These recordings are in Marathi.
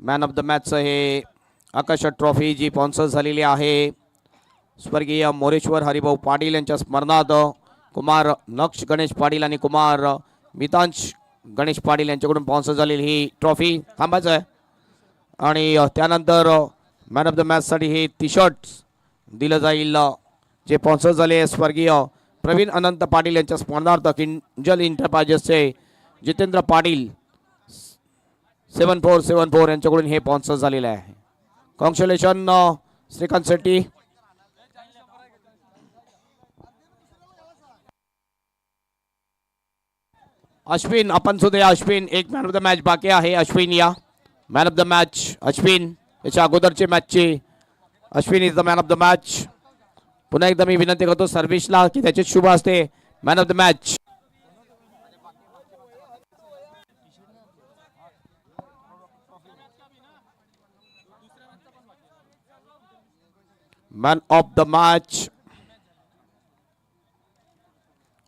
मॅन ऑफ द मॅच हे आकाश ट्रॉफी जी स्पॉन्सर झालेली आहे स्वर्गीय मोरेश्वर हरिभाऊ पाटील यांच्या स्मरणार्थ कुमार नक्ष गणेश पाटील आणि कुमार मितांश गणेश पाटील यांच्याकडून स्पॉन्सर झालेली ही ट्रॉफी थांबायचं आहे. आणि त्यानंतर मॅन ऑफ द मॅचसाठी हे टी शर्ट्स दिलं जाईल जे स्पॉन्सर झाले स्वर्गीय प्रवीण अनंत पाटील यांच्या स्मरणार्थ किंजल इंटरप्राइजेसचे जितेंद्र पाटील 7474 यांच्याकडून हे स्पॉन्सर झालेले आहे. कॉंग्रॅच्युलेशन श्रीकांत शेट्टी. अश्विन आपण सुद्धा या. अश्विन एक मॅन ऑफ द मॅच बाकी आहे. अश्विन या man of the match. Ashwin याच्या अगोदरचे मॅचचे Ashwin is the man of the match. पुन्हा एकदा मी विनंती करतो सर्व्हिसला की त्याचे शुभ असते. Man of the match man of the match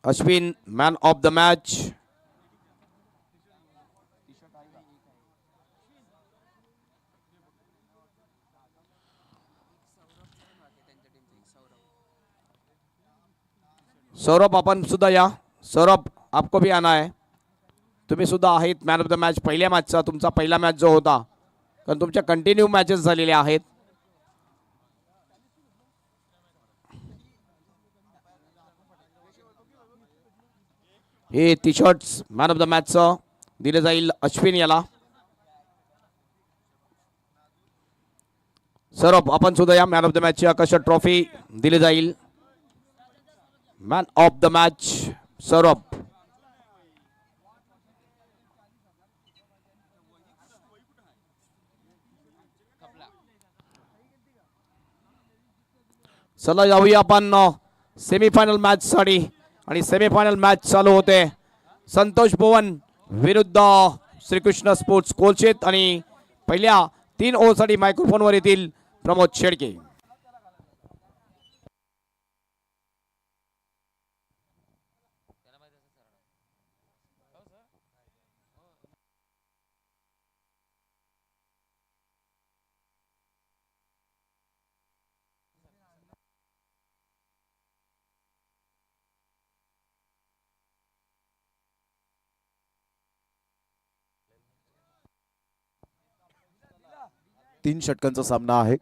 Ashwin man of the match. Saurabh आपण सुद्धा या. सौरभ आपको भी आना है. तुम्ही सुद्धा आहेत मॅन ऑफ द मॅच. पहिल्या मॅचचा तुमचा पहिला मॅच जो होता कारण तुमच्या कंटिन्यू मॅचेस झालेल्या आहेत. हे T shirts man of the मॅचचं दिले जाईल अश्विन याला. सौरभ आपण सुद्धा या. मॅन ऑफ द मॅचची आकाश ट्रॉफी दिली जाईल. Man of the match Saurabh. चला जाऊया आपण सेमीफायनल मॅच साठी. आणि सेमीफायनल मॅच चालू होते. संतोष भुवन विरुद्ध श्रीकृष्ण स्पोर्ट्स कोलशेत. आणि पहिल्या 3 ओव्हरसाठी मायक्रोफोनवर येतील प्रमोद शेडके. तीन षटकांचा सामना आहे.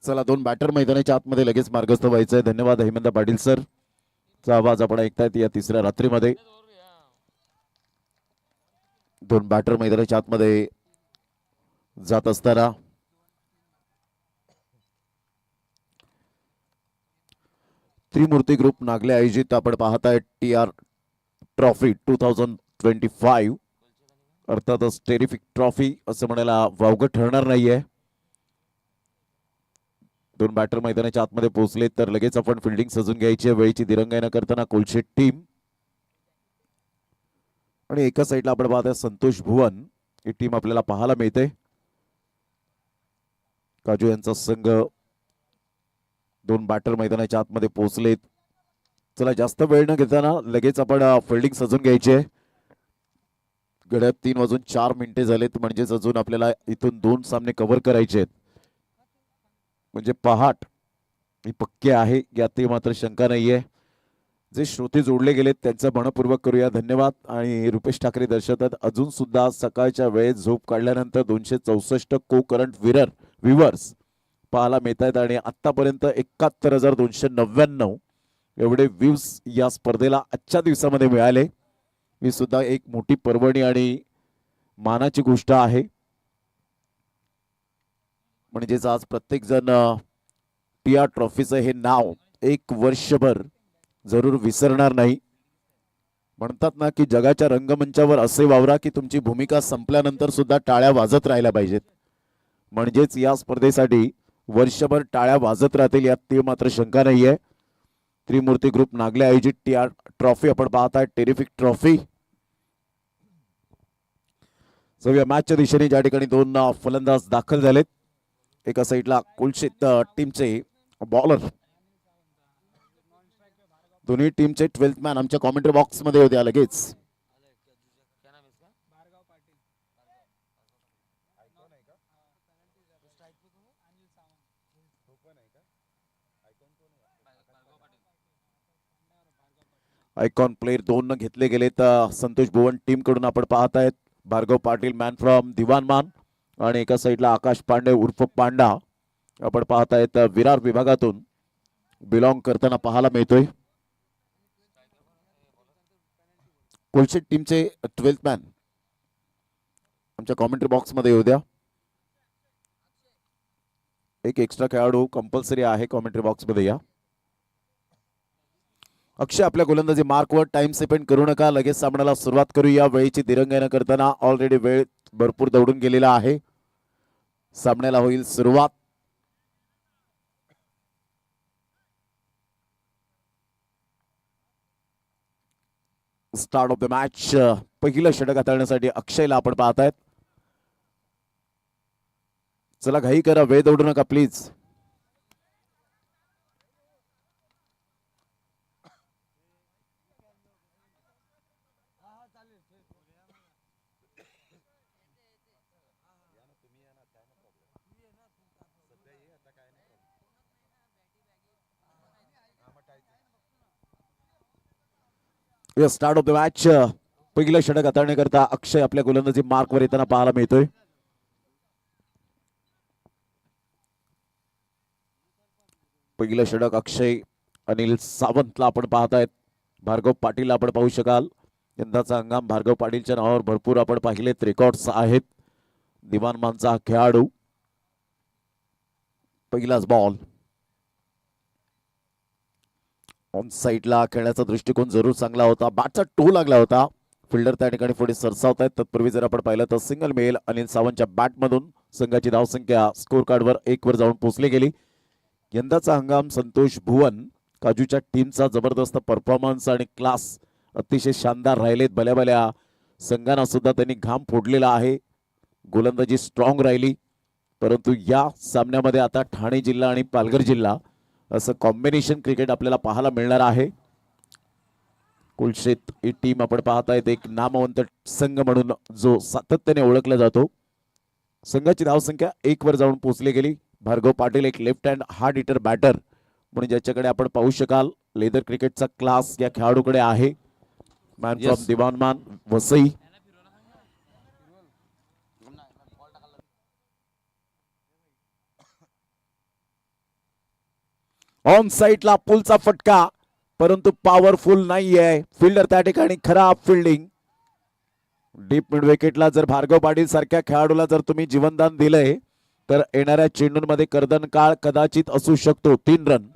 चला 2 बॅटर मैदानाच्या आतमध्ये लगेच मार्गस्थ व्हायचंय. धन्यवाद हेमंत पाटील सर चा आवाज आपण ऐकतायत या तिसऱ्या रात्रीमध्ये. 2 बॅटर मैदानाच्या आतमध्ये जात असताना त्रिमूर्ती ग्रुप नागले आयोजित आपण पाहताय TR ट्रॉफी 2025 अर्थातच टेरिफिक ट्रॉफी असं म्हणायला वावगं ठरणार नाहीये. 2 बॅटर मैदानाच्या आतमध्ये पोहोचले तर लगेच आपण फिल्डिंग सजून घ्यायची. वेळीची दिरंगाई न करताना कोलशेट टीम. आणि एका साईडला आपण पाहतोय संतोष भुवन ही टीम आपल्याला पाहायला मिळते. काजू यांचा संघ 2 बॅटर मैदानाच्या आतमध्ये पोहोचलेत. चला जास्त वेळ न घेताना लगेच आपण फिल्डिंग सजून घ्यायची आहे. घड्याळात 3:04 झालेत. म्हणजेच अजून आपल्याला इथून 2 सामने कव्हर करायचे आहेत. म्हणजे पहाट ही पक्की आहे यात मात्र शंका नाहीये. जे श्रोते जोडले गेलेत त्यांचं मनपूर्वक करूया धन्यवाद. आणि रुपेश ठाकरे दर्शवतात अजून सुद्धा सकाळच्या वेळेत झोप काढल्यानंतर 264 को करंट व्ह्यूअर्स पाहायला मिळत आहेत. आणि आतापर्यंत 71,299 एवढे व्ह्यूज या स्पर्धेला आजच्या दिवसामध्ये मिळाले. ही सुद्धा एक मोठी पर्वणी आणि मानाची गोष्ट आहे. म्हणजेच आज प्रत्येक जण TR ट्रॉफीचं हे नाव 1 वर्षभर जरूर विसरणार नाही. म्हणतात ना की जगाच्या रंगमंचावर असे वावरा की तुमची भूमिका संपल्यानंतर सुद्धा टाळ्या वाजत राहिल्या पाहिजेत. म्हणजेच या स्पर्धेसाठी वर्षभर टाळ्या वाजत राहतील यात ते मात्र शंका नाहीये. त्रिमूर्ती ग्रुप नागले आयोजित TR ट्रॉफी आपण पाहताय टेरिफिक ट्रॉफी. या मॅचच्या दिशेने ज्या ठिकाणी 2 फलंदाज दाखल झालेत. एका साईडला कोलशेत टीमचे बॉलर दोन्ही टीमचे 12th मॅन आमच्या कॉमेंट्री बॉक्स मध्ये होत्या लगेच. आयकॉन प्लेयर 2 न घेतले गेले तर संतोष भुवन टीम कडून आपण पाहत आहेत. भार्गव पाटील मॅन फ्रॉम दिवानमान आणि एका साईडला आकाश पांडे उर्फ पांडा आपण पाहत आहेत विरार विभागातून बिलॉंग करताना पाहायला मिळतोय. कोलशेट टीमचे 12th मॅन आमच्या कॉमेंट्री बॉक्स मध्ये येऊ द्या. एक एक्स्ट्रा खेळाडू कंपल्सरी आहे कॉमेंट्री बॉक्स मध्ये या. अक्षय आपल्या गोलंदाजी मार्कवर टाइम स्पेंड करू नका. लगेच सामन्याला सुरुवात करूया. वेळेची दिरंगाई करताना ऑलरेडी वेळ भरपूर दौडून गेलेला आहे. सामन्याला होईल सुरुवात. Start of the match. पहिलं षटक हाताळण्यासाठी अक्षयला आपण पाहतायत. चला घाई करा, वेळ दौडू नका please. Start of the match. पहिलं षटक हाताळण्याकरता अक्षय आपल्या गोलंदाजी मार्कवर येताना पाहायला मिळतोय. पहिलं षटक अक्षय अनिल सावंतला आपण पाहतायत. भार्गव पाटील आपण पाहू शकाल. यंदाचा हंगाम भार्गव पाटीलच्या नावावर भरपूर आपण पाहिलेत रेकॉर्ड्स आहेत. दिवानमानचा हा खेळाडू. पहिलाच बॉल ऑन साईडला खेळण्याचा दृष्टिकोन जरूर चांगला होता. बॅटचा टो लागला होता. फिल्डर त्या ठिकाणी पुढे सरसावत आहेत. तत्पूर्वी जर आपण पाहिलं तर सिंगल मिळेल अनिल सावंतच्या बॅटमधून संघाची धावसंख्या स्कोर कार्डवर 1 वर जाऊन पोहोचली गेली. यंदाचा हंगाम संतोष भुवन काजूच्या टीमचा जबरदस्त परफॉर्मन्स आणि क्लास अतिशय शानदार राहिलेत. भल्या भल्या संघांना सुद्धा त्यांनी घाम फोडलेला आहे. गोलंदाजी स्ट्रॉंग राहिली. परंतु या सामन्यामध्ये आता ठाणे जिल्हा आणि पालघर जिल्हा असं कॉम्बिनेशन क्रिकेट आपल्याला पाहायला मिळणार आहे. कुलशेत ही टीम आपण पाहतायत एक नामवंत संघ म्हणून जो सातत्याने ओळखला जातो. संघाची धावसंख्या 1 वर जाऊन पोहोचली गेली. भार्गव पाटील एक left hand hard hitter batter म्हणून ज्याच्याकडे आपण पाहू शकाल लेदर क्रिकेटचा क्लास या खेळाडूकडे आहे. Man from Diwanman Vasai. On साईडला पुलचा फटका परंतु पॉवरफुल नाहीये. फिल्डर त्या ठिकाणी खराब फिल्डिंग. डीप मिड विकेटला जर भार्गव पाटील सारख्या खेळाडूला जर तुम्ही जीवनदान दिलंय तर येणाऱ्या चेंडूंमध्ये कर्दन काळ कदाचित असू शकतो. 3 रन.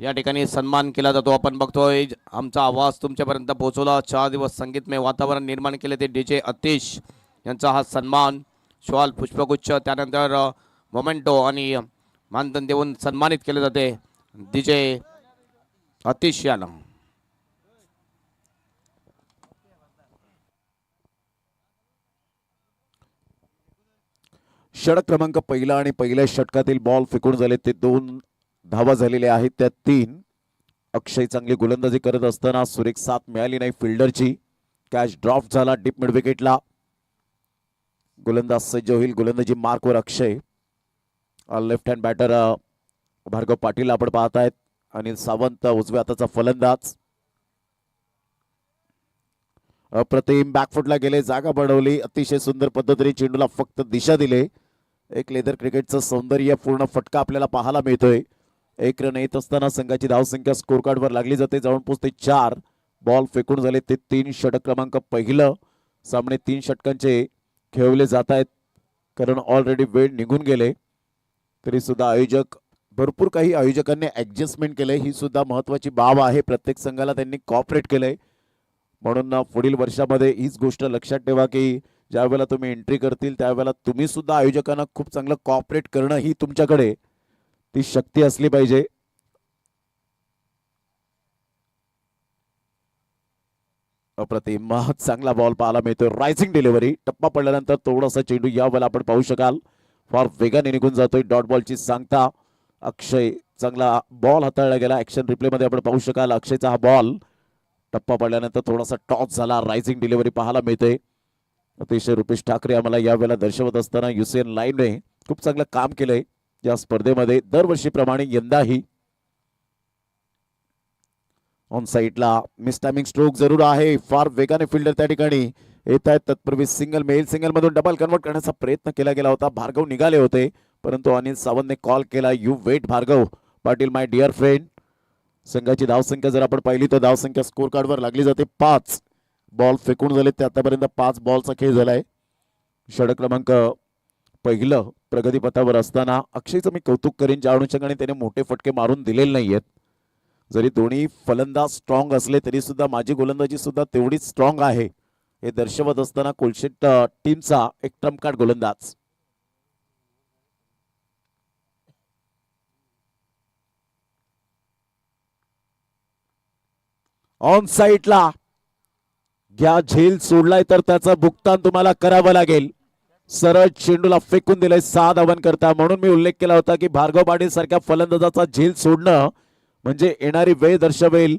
या ठिकाणी सन्मान केला जातो. आपण बघतोय आमचा आवाज तुमच्यापर्यंत पोहोचवला. 4 दिवस संगीतमय वातावरण निर्माण केले ते DJ अतिश यांचा हा सन्मान. शॉल पुष्पगुच्छ त्यानंतर मोमेंटो आणि मानधन देऊन सन्मानित केले जाते DJ अतिश यांना. षटक क्रमांक पहिला आणि पहिल्या षटकातील बॉल फेकून झाले ते 2 धावा झालेले आहेत. त्यात 3. अक्षय चांगली गोलंदाजी करत असताना सुरेख साथ मिळाली नाही फिल्डरची. कॅच ड्रॉप झाला डीप मिड विकेटला. गोलंदाज सज्ज होईल. गोलंदाजी मार्कवर Akshay. Left hand batter Bhargav Patil आपण पाहतायत. अनिल सावंत उजव्या हाताचा फलंदाज. अप्रतिम बॅकफुटला गेले. जागा बनवली. अतिशय सुंदर पद्धतीने चेंडूला फक्त दिशा दिले. एक लेदर क्रिकेटचं सौंदर्य पूर्ण फटका आपल्याला पाहायला मिळतोय. 1 रन येत असताना संघाची धावसंख्या स्कोर कार्डवर लागली जाते. जाऊन पोहोचते 4. बॉल फेकून झाले ते 3. षटक क्रमांक पहिलं. सामने 3 षटकांचे खेळवले जात आहेत कारण ऑलरेडी वेळ निघून गेले. तरी सुद्धा आयोजक भरपूर काही आयोजकांनी ऍडजस्टमेंट केले. ही सुद्धा महत्वाची बाब आहे. प्रत्येक संघाला त्यांनी कॉपरेट केलंय. म्हणून पुढील वर्षामध्ये हीच गोष्ट लक्षात ठेवा की ज्या वेळेला तुम्ही एंट्री करतील त्यावेळेला तुम्ही सुद्धा आयोजकांना खूप चांगलं कॉपरेट करणं ही तुमच्याकडे ती शक्ती असली पाहिजे. अप्रतिम चांगला बॉल पाहायला मिळतो. Rising delivery. टप्पा पडल्यानंतर थोडासा चेंडू या वेळेला आपण पाहू शकाल फार वेगाने निघून जातोय. डॉट बॉलची सांगता. अक्षय चांगला बॉल हाताळला गेला. ऍक्शन रिप्ले मध्ये आपण पाहू शकाल अक्षयचा हा बॉल टप्पा पडल्यानंतर थोडासा टॉस झाला. रायझिंग डिलिव्हरी पाहायला मिळते. अतिशय रुपेश ठाकरे आम्हाला यावेळेला दर्शवत असताना युसेन लाईनने खूप चांगलं काम केलंय या स्पर्धेमध्ये. दरवर्षीप्रमाणे यंदाही ऑन साईडला मिस टायमिंग स्ट्रोक जरूर आहे. फार वेगाने फिल्डर त्या ठिकाणी येत आहेत. तत्पूर्वी सिंगल मेल सिंगल मधून डबल कन्वर्ट करण्याचा प्रयत्न केला गेला होता. भार्गव निघाले होते परंतु अनिल सावंतने कॉल केला, you wait Bhargav Patil my dear friend. संघाची धावसंख्या जर आपण पाहिली तर धावसंख्या स्कोर कार्डवर लागली जाते 5. बॉल फेकून झाले ते आतापर्यंत 5 बॉलचा खेळ झालाय. षटक क्रमांक पहिलं प्रगतीपथावर असताना अक्षयचं मी कौतुक करीन ज्या अनुषंगाने त्याने मोठे फटके मारून दिलेले नाहीयेत. जरी दोन्ही फलंदाज स्ट्रॉंग असले तरी सुद्धा माझी गोलंदाजी सुद्धा तेवढीच स्ट्रॉंग आहे हे दर्शवत असताना कोलशेट टीमचा एक ट्रम्प कार्ड गोलंदाज. ऑन साईडला घ्या झेल सोडलाय तर त्याचं भुगतान तुम्हाला करावं लागेल. सरळ चेंडूला फेकून दिलंय 6 धावन करता. म्हणून मी उल्लेख केला होता की भार्गव पाटील सारख्या फलंदाजाचा झेल सोडणं म्हणजे येणारी वेळ दर्शवेल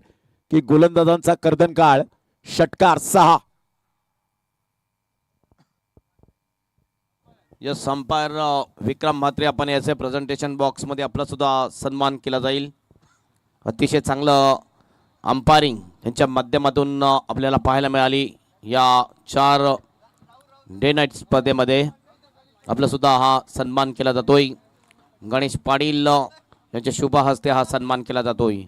की गोलंदाजांचा कर्दनकाळ. षटकार 6. यस अंपायर विक्रम म्हात्रे आपण याचे प्रेझेंटेशन बॉक्स मध्ये आपला सुद्धा सन्मान केला जाईल. अतिशय चांगलं अंपायरिंग यांच्या माध्यमातून आपल्याला पाहायला मिळाली या 4 डे नाईट स्पर्धेमध्ये. आपला सुद्धा हा सन्मान केला जातोय. गणेश पाटील यांच्या शुभ हस्ते हा सन्मान केला जातोय.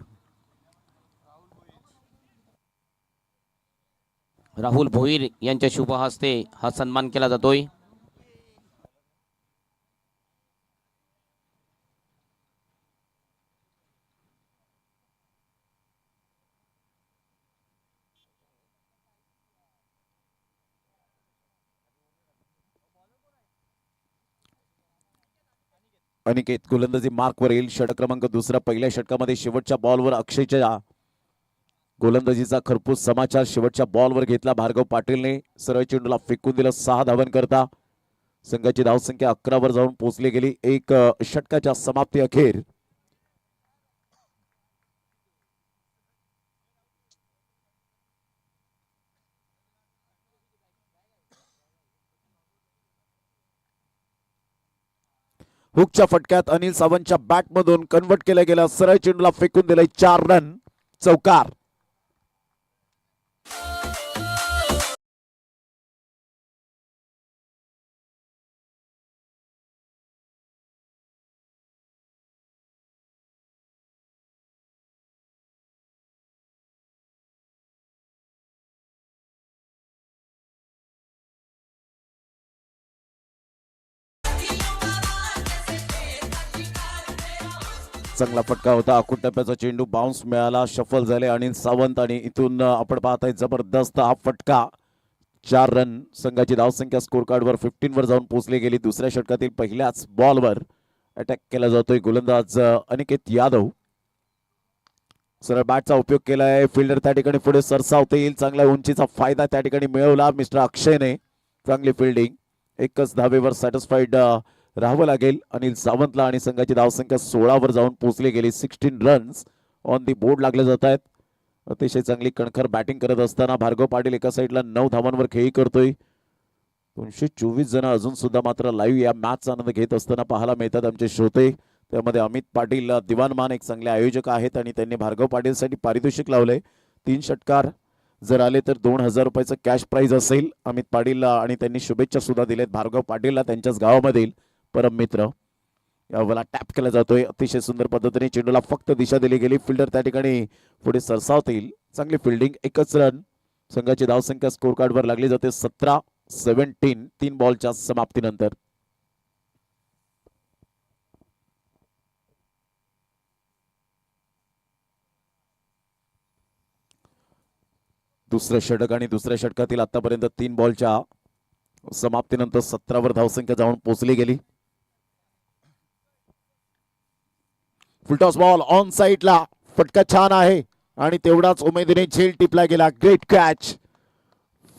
राहुल भोईर यांच्या शुभ हस्ते हा सन्मान केला जातोय. अनिकेत गोलंदाजी मार्कवर येईल. षटक क्रमांक दुसरा. पहिल्या षटकामध्ये शेवटच्या बॉलवर अक्षयच्या गोलंदाजीचा खरपूस समाचार शेवटच्या बॉलवर घेतला भार्गव पाटीलने. सरळ चेंडूला फेकून दिलं 6 धावन करता. संघाची धावसंख्या 11 वर जाऊन पोहोचली गेली एक षटकाच्या समाप्ती अखेर. हुकच्या फटक्यात अनिल सावंतच्या बॅटमधून कन्वर्ट केलं गेलं. सरळ चेंडूला फेकून दिलंय 4 रन. चौकार. चांगला फटका होता. आखूड टप्प्याचा चेंडू बाउन्स मिळाला. शफल झाले अनिल सावंत आणि इथून आपण पाहताय जबरदस्त हा फटका. 4 रन. संघाची धावसंख्या स्कोर कार्डवर 15 वर जाऊन पोहोचली गेली. दुसऱ्या षटकातील पहिल्याच बॉलवर अटॅक केला जातोय गोलंदाज अनिकेत यादव. सरळ बॅटचा उपयोग केलाय. फिल्डर त्या ठिकाणी पुढे सरसावता येईल. चांगल्या उंचीचा फायदा त्या ठिकाणी मिळवला मिस्टर अक्षयने. चांगली फिल्डिंग. एकच धावेवर सॅटिस्फाईड राहावं लागेल अनिल सावंतला आणि संघाची धावसंख्या 16 वर जाऊन पोहोचली गेली. 16 रन्स ऑन दी बोर्ड लागले जात आहेत. अतिशय चांगली कणखर बॅटिंग करत असताना भार्गव पाटील एका साईडला 9 धावांवर खेळी करतोय. 224 जण अजून सुद्धा मात्र लाईव्ह या मॅचचा आनंद घेत असताना पाहायला मिळतात आमचे श्रोते. त्यामध्ये अमित पाटील दिवानमान एक चांगले आयोजक आहेत आणि त्यांनी भार्गव पाटीलसाठी पारितोषिक लावलंय. 3 षटकार जर आले तर 2000 रुपयाचं कॅश प्राइज असेल. अमित पाटीलला आणि त्यांनी शुभेच्छा सुद्धा दिल्यात भार्गव पाटीलला त्यांच्याच गावामधील परम मित्र. यावेळेला टॅप केला जातोय. अतिशय सुंदर पद्धतीने चेंडूला फक्त दिशा दिली गेली. फिल्डर त्या ठिकाणी पुढे सरसावतील. चांगली फिल्डिंग. एकच रन. संघाची धावसंख्या स्कोर कार्डवर लागली जाते 17-17 3 बॉलच्या समाप्तीनंतर. दुसरं षटक आणि दुसऱ्या षटकातील आतापर्यंत 3 बॉलच्या समाप्तीनंतर 17 वर धावसंख्या जाऊन पोहोचली गेली. फुलटॉस बॉल ऑन साईडला. फटका छान आहे आणि तेवढाच उमेदीने झेल टिपला गेला. Great catch.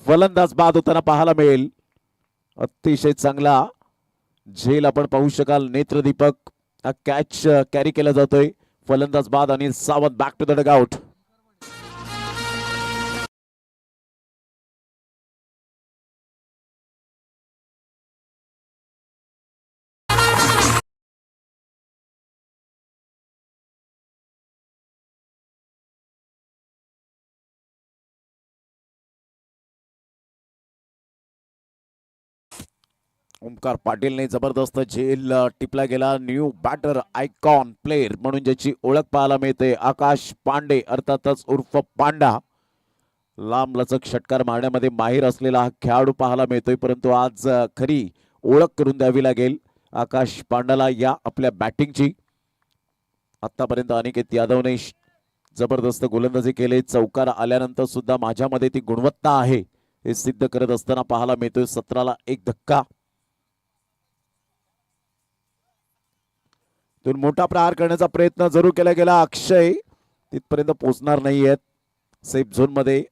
फलंदाज बाद होताना पाहायला मिळेल. अतिशय चांगला झेल आपण पाहू शकाल. नेत्रदीपक हा कॅच कॅरी केला जातोय. फलंदाज बाद Anil Sawant back to the dugout. Omkar पाटीलने जबरदस्त झेल टिपला गेला. न्यू बॅटर आयकॉन प्लेअर म्हणून ज्याची ओळख पाहायला मिळते आकाश पांडे अर्थातच उर्फ पांडा. लांब लचक षटकार मारण्यामध्ये माहीर असलेला हा खेळाडू पाहायला मिळतोय, परंतु आज खरी ओळख करून द्यावी लागेल आकाश पांडाला या आपल्या बॅटिंगची. आतापर्यंत अनिकेत यादवने जबरदस्त गोलंदाजी केली. चौकार आल्यानंतर सुद्धा माझ्यामध्ये ती गुणवत्ता आहे हे सिद्ध करत असताना पाहायला मिळतोय. 17ला 1 धक्का. तो मोठा प्रहार करण्याचा प्रयत्न जरूर केला गेला. अक्षय तिथपर्यंत पोहोचणार नाहीयेत. सेफ झोन मध्ये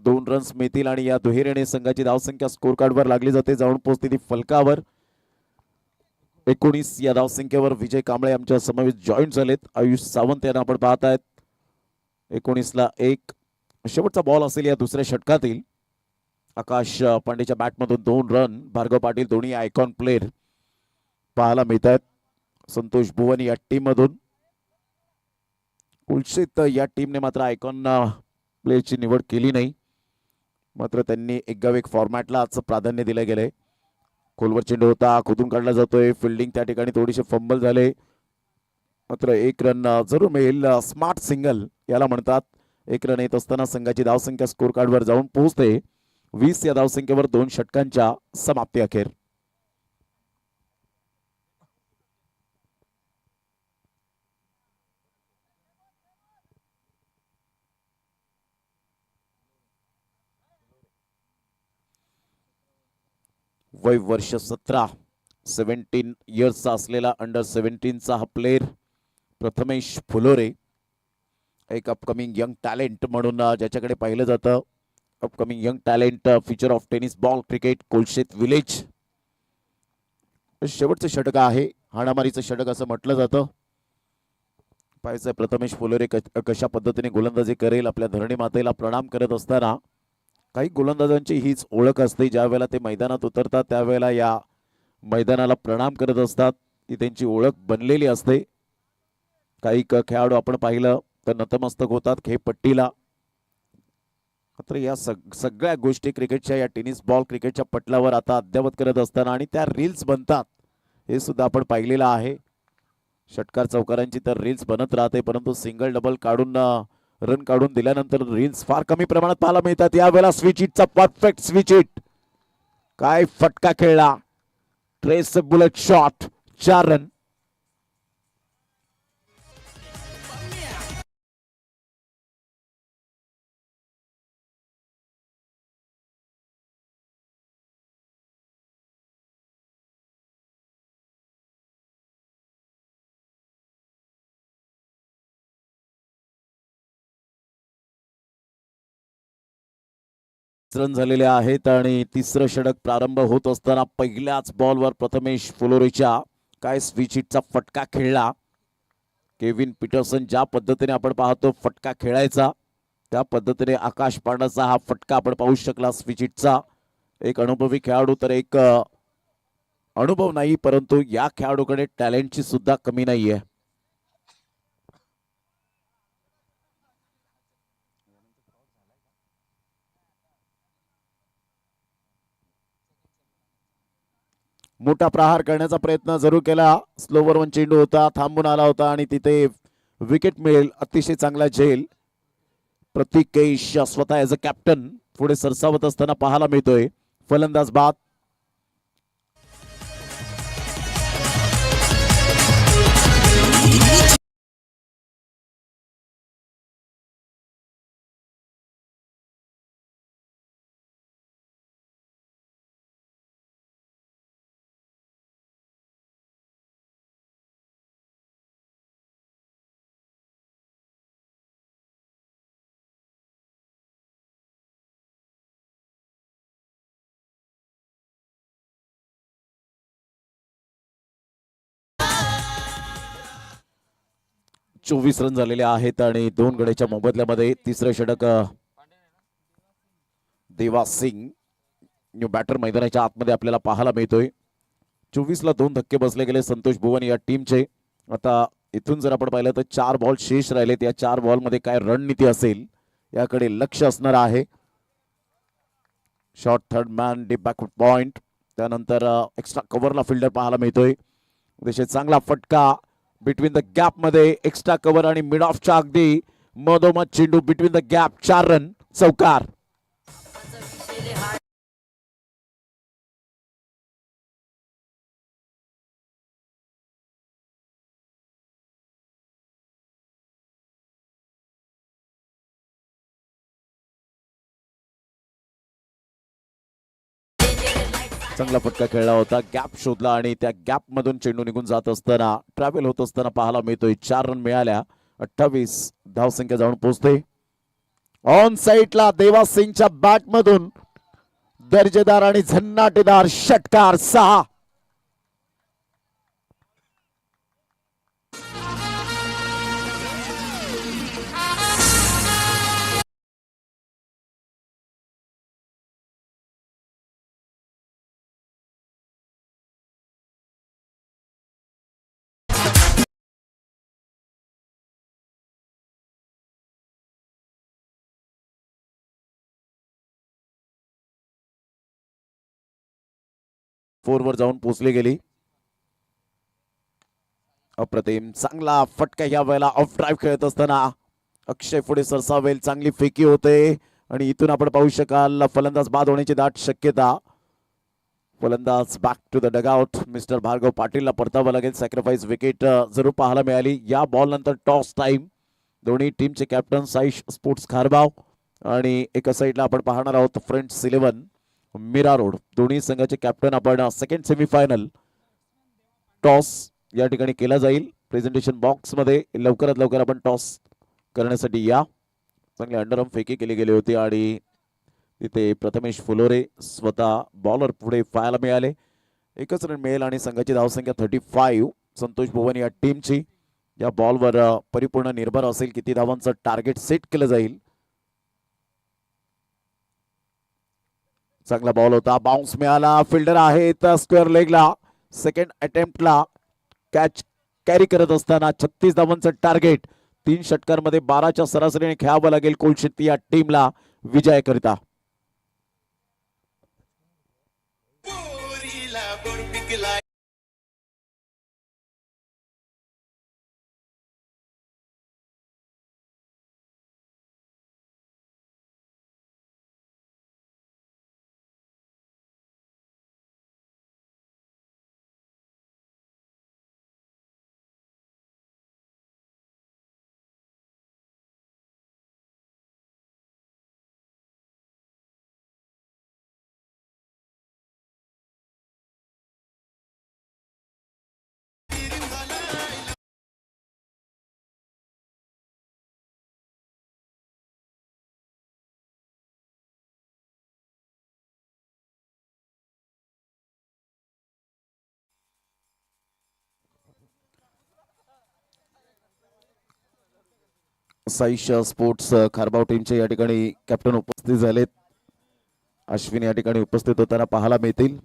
2 रन्स मिळतील आणि या दुहेरीने संघाची धावसंख्या स्कोर कार्डवर लागली जाते. जाऊन पोहोचते ती फलकावर. 19 या धावसंख्येवर विजय कांबळे आमच्या समवेत जॉईन झालेत. आयुष सावंत यांना आपण पाहतायत. 19ला 1 शेवटचा बॉल असेल या दुसऱ्या षटकातील. आकाश पांडेच्या बॅटमधून 2 रन. भार्गव पाटील दोन्ही आयकॉन प्लेअर पाहायला मिळत आहेत. संतोष भुवन या टीम मधून. कुलक्षित या टीमने मात्र आयकॉन प्लेअरची निवड केली नाही. मात्र त्यांनी एक फॉर्मॅटला आजचं प्राधान्य दिलं गेलंय. खोलवर चेंडू होता, खोदून काढला जातोय. फिल्डिंग त्या ठिकाणी थोडीशी फंबल झाले, मात्र 1 रन जरूर मिळेल. स्मार्ट सिंगल याला म्हणतात. 1 रन येत असताना संघाची धावसंख्या स्कोर कार्डवर जाऊन पोहोचते 20 या धावसंख्येवर 2 षटकांच्या समाप्ती अखेर. वय वर्ष 17 इयर्सचा असलेला अंडर 17चा हा प्लेअर प्रथमेश फुलोरे, एक अपकमिंग यंग टॅलेंट म्हणून ज्याच्याकडे पाहिलं जातं. Upcoming young talent, future of tennis ball cricket, Kolshet village. शेवटचं षटक आहे, हाणामारीचं षटक असं म्हटलं जातं. पाहायचं प्रथमेश फुलोरे कशा पद्धतीने गोलंदाजी करेल. आपल्या धरणी मातेला प्रणाम करत असताना काही गोलंदाजांची हीच ओळख असते, ज्या वेळेला ते मैदानात उतरतात त्यावेळेला या मैदानाला प्रणाम करत असतात. ती त्यांची ओळख बनलेली असते. काही खेळाडू आपण पाहिलं तर नतमस्तक होतात खेळपट्टीला. मात्र या सगळ्या गोष्टी क्रिकेटच्या, या टेनिस बॉल क्रिकेटच्या पटलावर आता अद्यावत करत असताना आणि त्या रील्स बनतात हे सुद्धा आपण पाहिलेलं आहे. षटकार चौकारांची तर रील्स बनत राहते, परंतु सिंगल डबल काढून रन काढून दिल्यानंतर रील्स फार कमी प्रमाणात पाहायला मिळतात. यावेळेला स्विच हिटचा परफेक्ट स्विच हिट, काय फटका खेळला. Trace bullet shot, 4 run. Run झालेले आहेत आणि तिसरं षटक प्रारंभ होत असताना पहिल्याच बॉलवर प्रथमेश फुलोरेच्या काय स्विच हिटचा फटका खेळला. केविन पीटरसन ज्या पद्धतीने आपण पाहतो फटका खेळायचा, त्या पद्धतीने आकाश पांडाचा हा फटका आपण पाहू शकला स्विच हिटचा. एक अनुभवी खेळाडू तर एक अनुभव नाही, परंतु या खेळाडूकडे टॅलेंटची सुद्धा कमी नाहीये. मोठा प्रहार करण्याचा प्रयत्न जरूर केला. स्लोवर वन चेंडू होता, थांबून आला होता आणि तिथे विकेट मिळेल. अतिशय चांगला झेल प्रतीक कैश स्वतः ॲज अ कॅप्टन पुढे सरसावत असताना पाहायला मिळतोय. फलंदाज बाद. 24 रन झालेले आहेत आणि 2 गड्याच्या मोबदल्यामध्ये तिसरं षटक देवा सिंग न्यू बॅटर मैदानाच्या आतमध्ये आपल्याला पाहायला मिळतोय. 24 ला 2 धक्के बसले गेले संतोष भुवन या टीमचे. आता इथून जर आपण पाहिलं तर 4 बॉल शेष राहिलेत. या 4 बॉल मध्ये काय रणनीती असेल याकडे लक्ष असणार आहे. Short third man deep backward point, त्यानंतर एक्स्ट्रा कव्हरला फिल्डर पाहायला मिळतोय. अतिशय चांगला फटका बिटवीन द गॅप मध्ये एक्स्ट्रा कव्हर आणि मिड ऑफच्या अगदी मधोमध चेंडू बिटवीन द गॅप 4 रन चौकार. चांगला फटका खेळला होता. गॅप शोधला आणि त्या गॅप मधून चेंडू निघून जात असताना ट्रॅव्हल होत असताना पाहायला मिळतोय. 4 रन मिळाल्या. 28 धावसंख्या जाऊन पोहोचते. ऑन साईडला देवा सिंगच्या बॅट मधून दर्जेदार आणि झन्नाटेदार षटकार 6. फोरवर जाऊन पोचली गेली. अप्रतिम चांगला फटका या वेळेला ऑफ ड्राईव्ह खेळत असताना अक्षय पुढे सरसावेल. चांगली फेकी होते आणि इथून आपण पाहू शकाल फलंदाज बाद होण्याची दाट शक्यता. फलंदाज back to the dugout. Mister Bhargav पाटीलला परतावं लागेल. सॅक्रिफाईस विकेट जरूर पाहायला मिळाली. या बॉल नंतर टॉस टाइम. दोन्ही टीमचे कॅप्टन साईश स्पोर्ट्स खारबाव आणि एका साईडला आपण पाहणार आहोत फ्रेंड्स 11 मीरा रोड. दोन्ही संघाचे कॅप्टन आपण सेकंड सेमीफायनल टॉस या ठिकाणी केला जाईल. प्रेझेंटेशन बॉक्स मध्ये लवकरात लवकर आपण टॉस करण्यासाठी या. चांगली अंडरआर्म फेकी केली गेली होती आणि तिथे प्रथमेश फुलोरे स्वतः बॉलर पुढे पाहायला मिळाले. एकच रन मिळेल आणि संघाची धावसंख्या 35. संतोष भुवन या टीमची या बॉलवर परिपूर्ण निर्भर असेल किती धावांचं टार्गेट सेट केलं जाईल. चांगला बॉल होता. बाउन्स मिळाला. फिल्डर आहेत स्क्वेअर लेगला. सेकंड अटेम्प्टला कॅच कॅरी करत असताना 36 धावांचं टार्गेट. 3 षटकांमध्ये 12च्या सरासरीने खेळावं लागेल कोलशेट्टी या टीमला विजयाकरिता. साईश स्पोर्ट्स खारबाव टीमचे या ठिकाणी कॅप्टन उपस्थित झालेत. अश्विन या ठिकाणी उपस्थित होताना पाहायला मिळतील.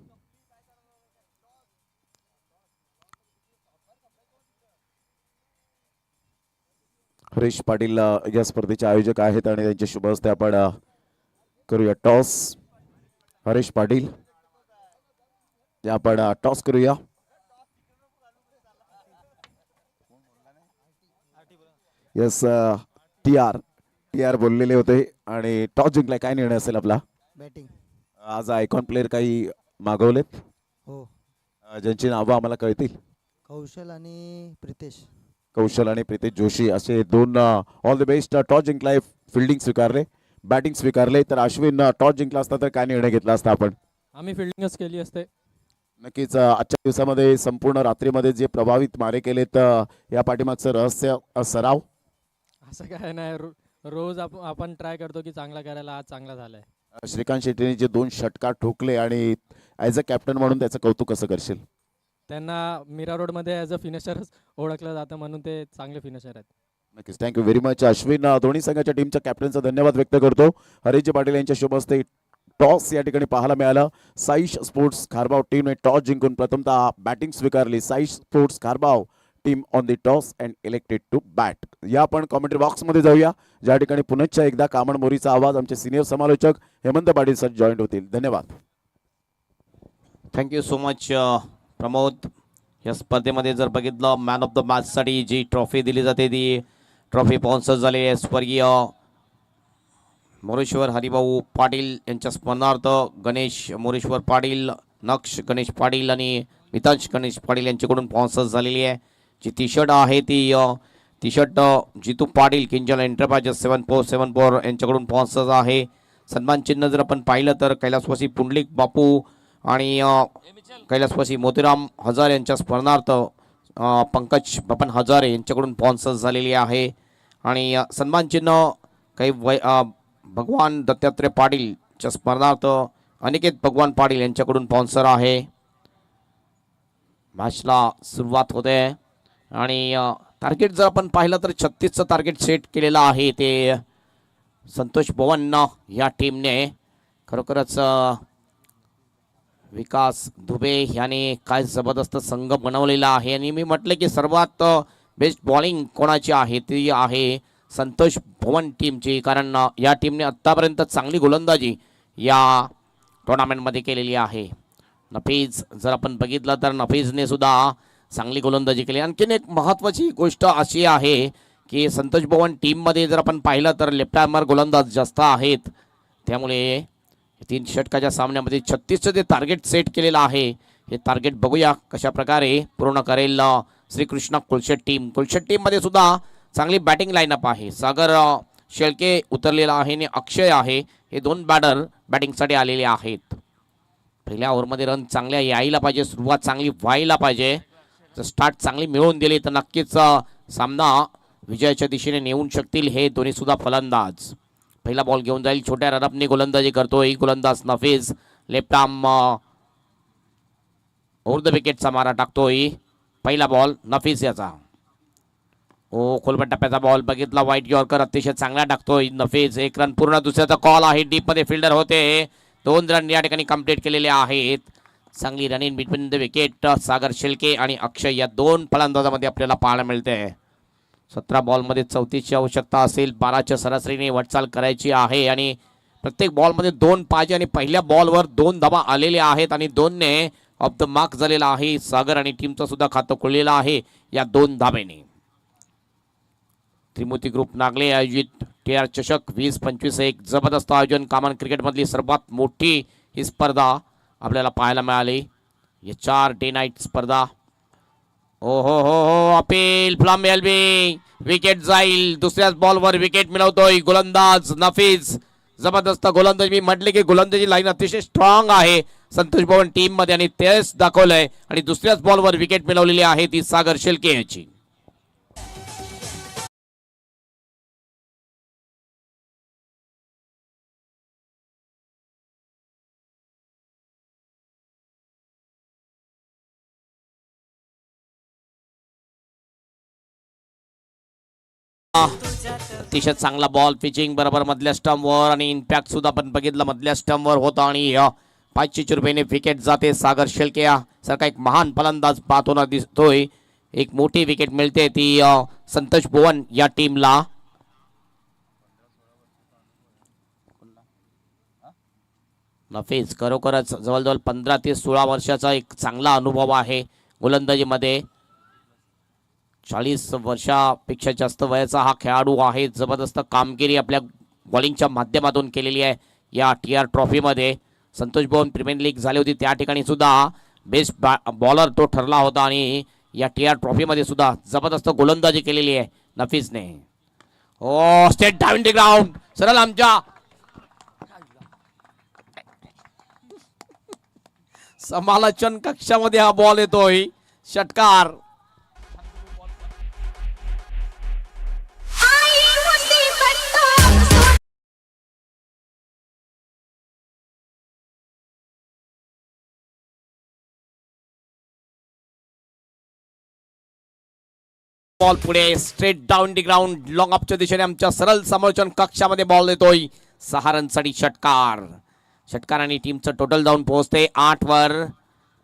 हरीश पाटील या स्पर्धेचे आयोजक आहेत आणि त्यांच्या शुभ हस्ते आपण करूया टॉस. हरीश पाटील आपण टॉस करूया. यस टी आर बोललेले होते आणि टॉस जिंकलाय. काय निर्णय असेल आपला? बॅटिंग. आज आयकॉन प्लेअर काही मागवलेत हो. ज्यांची नावं आम्हाला कळतील. कौशल आणि प्रितेश. कौशल आणि प्रितेश जोशी असे 2 ऑल द बेस्ट. टॉस जिंकलाय. फिल्डिंग स्वीकारले, बॅटिंग स्वीकारले. तर अश्विन टॉस जिंकला असता तर काय निर्णय घेतला असता आपण? आम्ही फिल्डिंगच केली असते. नक्कीच आजच्या दिवसामध्ये संपूर्ण रात्रीमध्ये जे प्रभावित मारे केलेत या पाठीमागचं रहस्य सराव. असं काय नाही, रोज आपण ट्राय करतो की चांगला करायला. आज चांगला झालाय. श्रीकांत शेट्टीने जे 2 षटकार ठोकले आणि ॲज अ कॅप्टन म्हणून त्याचं कौतुक कसं करशील? त्यांना मीरा रोडमध्ये ॲज अ फिनिशरच ओळखलं जातं म्हणून ते चांगले फिनिशर आहेत. नक्कीच, थँक्यू व्हेरी मच अश्विन. दोन्ही संघाच्या टीमच्या कॅप्टनचा धन्यवाद व्यक्त करतो. हरीजी पाटील यांच्या शुभ हस्ते टॉस या ठिकाणी पाहायला मिळाला. साईश स्पोर्ट्स खारबाव टीमने टॉस जिंकून प्रथमतः बॅटिंग स्वीकारली. Saish sports Kharbav team on the toss and elected to bat. या आपण कॉमेंट्री बॉक्समध्ये जाऊया, ज्या ठिकाणी पुनश्च एकदा कामण मोरीचा आवाज आमचे सिनियर समालोचक हेमंत पाटील सर जॉईंट होतील. धन्यवाद. Thank you so much Pramod. या स्पर्धेमध्ये जर बघितलं मॅन ऑफ द मॅचसाठी जी ट्रॉफी दिली जाते ती ट्रॉफी स्पॉन्सर झालेली आहे स्वर्गीय मोरेश्वर हरिभाऊ पाटील यांच्या स्मरणार्थ गणेश मोरेश्वर पाटील, नक्ष गणेश पाटील आणि मितांश गणेश पाटील यांच्याकडून स्पॉन्सर झालेली आहे. जी टी शर्ट आहे ती टी शर्ट जितू पाटील किंजल एंटरप्राइजेस 7474 यांच्याकडून स्पॉन्सर आहे. सन्मान चिन्ह जर आपण पाहिलं तर कैलासवासी पुंडलिक बापू आणि कैलासवासी मोतीराम हजार यांच्या स्मरणार्थ पंकज बपन हजारे यांच्याकडून स्पॉन्सर झालेली आहे. आणि सन्मान चिन्ह काही भगवान दत्तात्रय पाटीलच्या स्मरणार्थ अनिकेत भगवान पाटील यांच्याकडून स्पॉन्सर आहे. मॅचला सुरुवात होते आणि टार्गेट जर आपण पाहिलं तर 36चं टार्गेट सेट केलेलं आहे ते संतोष भवन या टीमने. खरोखरच विकास दुबे याने काय जबरदस्त संघ बनवलेला आहे. आणि मी म्हटलं की सर्वात बेस्ट बॉलिंग कोणाची आहे ती आहे संतोष भवन टीमची, कारण या टीमने आत्तापर्यंत चांगली गोलंदाजी या टुर्नामेंटमध्ये केलेली आहे. नफीज जर आपण बघितलं तर नफीजने सुद्धा चांगली गोलंदाजी केली. आणखीन एक महत्त्वाची गोष्ट अशी आहे की संतोष भवन टीममध्ये जर आपण पाहिलं तर लेफ्ट आर्मर गोलंदाज जास्त आहेत. त्यामुळे 3 षटकाच्या सामन्यामध्ये 36चं जे टार्गेट सेट केलेलं आहे हे टार्गेट बघूया कशा प्रकारे पूर्ण करेल श्रीकृष्णा कुलशेट टीम. कुलशेट टीममध्ये सुद्धा चांगली बॅटिंग लाईनअप आहे. सागर शेळके उतरलेला आहे आणि अक्षय आहे. हे 2 बॅटर बॅटिंगसाठी आलेले आहेत. पहिल्या ओव्हरमध्ये रन चांगल्या यायला पाहिजे, सुरुवात चांगली व्हायला पाहिजे. जर स्टार्ट चांगली मिळवून दिली तर नक्कीच सामना विजयाच्या दिशेने नेऊन शकतील हे दोन्ही सुद्धा फलंदाज. पहिला बॉल घेऊन जाईल, छोट्या रनअपने गोलंदाजी करतोय गोलंदाज नफीज. लेफ्ट आर्म ओव्हर द विकेटचा मारा टाकतोय. पहिला बॉल नफीज याचा. खोलपट टप्प्याचा बॉल बघितला, व्हाईट यॉर्कर अतिशय चांगला टाकतोय नफीज. 1 रन पूर्ण. दुसऱ्याचा कॉल आहे, डीप मध्ये फिल्डर होते. 2 रन या ठिकाणी कंप्लीट केलेले आहेत. चांगली run in between the wicket Sagar Shelke आणि अक्षय या 2 फलंदाजामध्ये आपल्याला पाहायला मिळते. 17 बॉलमध्ये 34ची आवश्यकता असेल. 12च्या सरासरीने वाटचाल करायची आहे आणि प्रत्येक बॉलमध्ये 2 पाहिजे आणि पहिल्या बॉलवर 2 धावा आलेले आहेत आणि 2ने ऑफ द मार्क झालेला आहे. सागर आणि टीमचं सुद्धा खातं खुललेलं आहे या 2 धावेने. त्रिमूर्ती ग्रुप नागले आयोजित TR चषक 2025 एक जबरदस्त आयोजन. कॉमन क्रिकेटमधली सर्वात मोठी ही स्पर्धा आपल्याला पाहायला मिळाली. हे 4 डे नाईट स्पर्धा. हो हो हो हो अपील फ्लॉम एल्बी. विकेट जाईल. दुसऱ्याच बॉलवर विकेट मिळवतोय गोलंदाज नफीज. जबरदस्त गोलंदाज. मी म्हटले की गोलंदाजी लाईन अतिशय स्ट्रॉंग आहे संतोष भवन टीम मध्ये आणि तेच दाखवलंय. आणि दुसऱ्याच बॉलवर विकेट मिळवलेली आहे ती सागर शेळके याची. अतिशय चांगला बॉल पिचिंग बरोबर मधल्या स्टंपवर आणि इम्पॅक्ट सुद्धा आपण बघितलं मधल्या स्टंपवर होता आणि 500 रुपयाने विकेट जाते. सागर शेळके सारखा एक महान फलंदाज पाहताना दिसतोय. एक मोठी विकेट मिळते ती संतोष भवन या टीमला. नफीज खरोखरच जवळजवळ 15 ते 16 वर्षाचा एक चांगला अनुभव आहे गोलंदाजीमध्ये. 40 वर्षापेक्षा जास्त वयाचा हा खेळाडू आहे. जबरदस्त कामगिरी आपल्या बॉलिंगच्या माध्यमातून केलेली आहे या TR ट्रॉफीमध्ये. संतोष भवन प्रीमियर लीग झाली होती त्या ठिकाणी सुद्धा बेस्ट बॉलर तो ठरला होता आणि या TR ट्रॉफीमध्ये सुद्धा जबरदस्त गोलंदाजी केलेली आहे नफीजने. ओ स्टेट डाऊन द ग्राउंड. सरळ आमच्या समालोचन कक्षामध्ये हा बॉल येतोय. षटकार. बॉल पुढे straight down the ground long अपच्या दिशेने आमच्या सरळ समालोचन कक्षामध्ये बॉल देतोय 6 रनसाठी षटकार. षटकाराने टीमचं टोटल जाऊन पोहोचते 8 वर.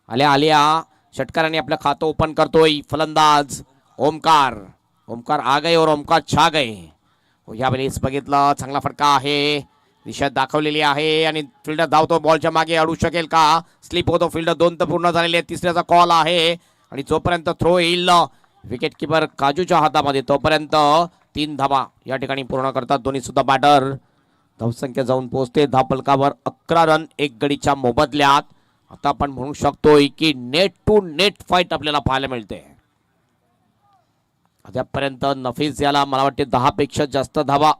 आल्या षटकाराने आपलं खातं ओपन करतोय फलंदाज ओमकार. ओमकार आ गए और ओमकार छा गए. यावेळेस बघितलं चांगला फटका आहे, दिशा दाखवलेली आहे आणि फिल्डर धावतो बॉलच्या मागे, अडू शकेल का? स्लिप होतो फिल्डर. 2 तर पूर्ण झालेले आहेत, तिसऱ्याचा कॉल आहे आणि जोपर्यंत थ्रो येईल विकेट किपर काजूच्या हातामध्ये तोपर्यंत 3 धावा या ठिकाणी पूर्ण करतात दोन्ही सुद्धा बॅटर. धावसंख्या जाऊन पोहोचते धावफलकावर 11 रन 1 गडीच्या मोबदल्यात. आता आपण म्हणू शकतोय की नेट टू नेट फाईट आपल्याला पाहायला मिळते. अद्यापर्यंत नफीस याला मला वाटते 10 पेक्षा जास्त धावा